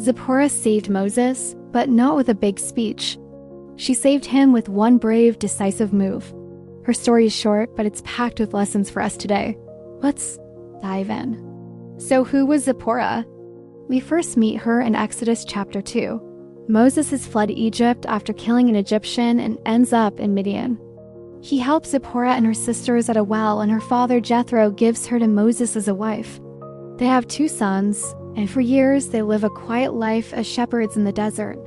Zipporah saved Moses, but not with a big speech. She saved him with one brave, decisive move. Her story is short, but it's packed with lessons for us today. Let's dive in. So who was Zipporah? We first meet her in Exodus chapter 2. Moses has fled Egypt after killing an Egyptian and ends up in Midian. He helps Zipporah and her sisters at a well, and her father Jethro gives her to Moses as a wife. They have 2 sons, and for years they live a quiet life as shepherds in the desert.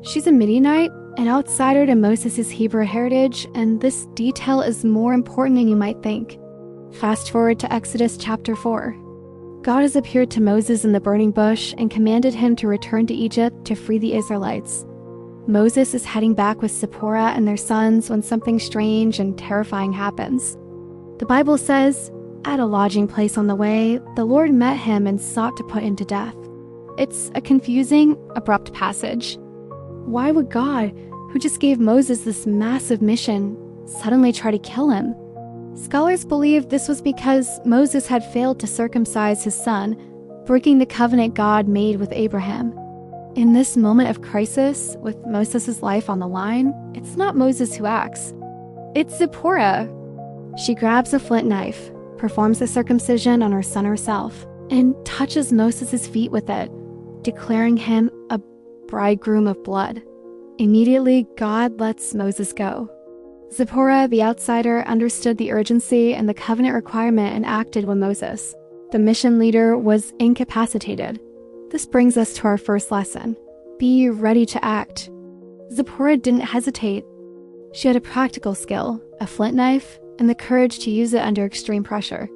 She's a Midianite, an outsider to Moses' Hebrew heritage, and this detail is more important than you might think. Fast forward to Exodus chapter 4. God has appeared to Moses in the burning bush and commanded him to return to Egypt to free the Israelites. Moses is heading back with Zipporah and their sons when something strange and terrifying happens. The Bible says, at a lodging place on the way, the Lord met him and sought to put him to death. It's a confusing, abrupt passage. Why would God, who just gave Moses this massive mission, suddenly try to kill him? Scholars believe this was because Moses had failed to circumcise his son, breaking the covenant God made with Abraham. In this moment of crisis, with Moses' life on the line, it's not Moses who acts. It's Zipporah. She grabs a flint knife, performs the circumcision on her son herself, and touches Moses' feet with it, declaring him a bridegroom of blood. Immediately, God lets Moses go. Zipporah, the outsider, understood the urgency and the covenant requirement and acted with Moses. The mission leader was incapacitated. This brings us to our first lesson. Be ready to act. Zipporah didn't hesitate. She had a practical skill, a flint knife, and the courage to use it under extreme pressure.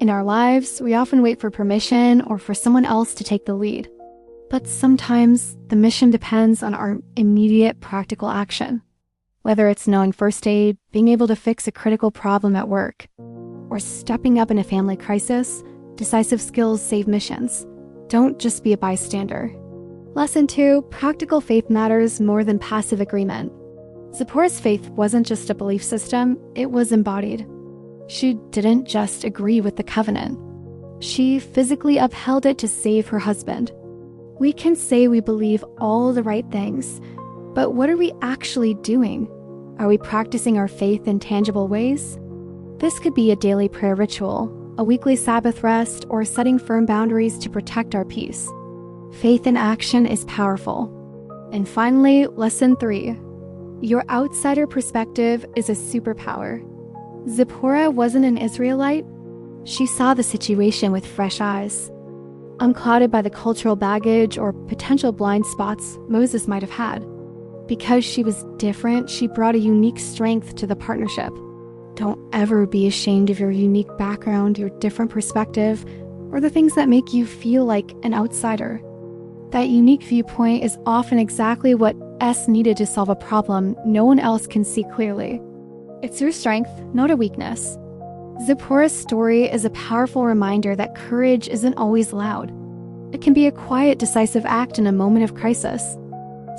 In our lives, we often wait for permission or for someone else to take the lead. But sometimes the mission depends on our immediate practical action. Whether it's knowing first aid, being able to fix a critical problem at work, or stepping up in a family crisis, decisive skills save missions. Don't just be a bystander. Lesson 2, practical faith matters more than passive agreement. Zipporah's faith wasn't just a belief system, it was embodied. She didn't just agree with the covenant. She physically upheld it to save her husband. We can say we believe all the right things, but what are we actually doing? Are we practicing our faith in tangible ways? This could be a daily prayer ritual, a weekly Sabbath rest, or setting firm boundaries to protect our peace. Faith in action is powerful. And finally, lesson 3. Your outsider perspective is a superpower. Zipporah wasn't an Israelite. She saw the situation with fresh eyes, unclouded by the cultural baggage or potential blind spots Moses might have had. Because she was different, she brought a unique strength to the partnership. Don't ever be ashamed of your unique background, your different perspective, or the things that make you feel like an outsider. That unique viewpoint is often exactly what S needed to solve a problem no one else can see clearly. It's your strength, not a weakness. Zipporah's story is a powerful reminder that courage isn't always loud. It can be a quiet, decisive act in a moment of crisis.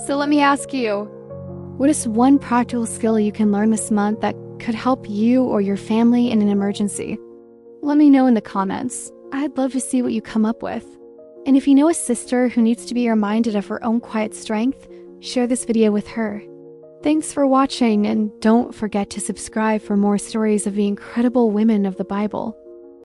So let me ask you, what is one practical skill you can learn this month that could help you or your family in an emergency? Let me know in the comments. I'd love to see what you come up with. And if you know a sister who needs to be reminded of her own quiet strength, share this video with her. Thanks for watching, and don't forget to subscribe for more stories of the incredible women of the Bible.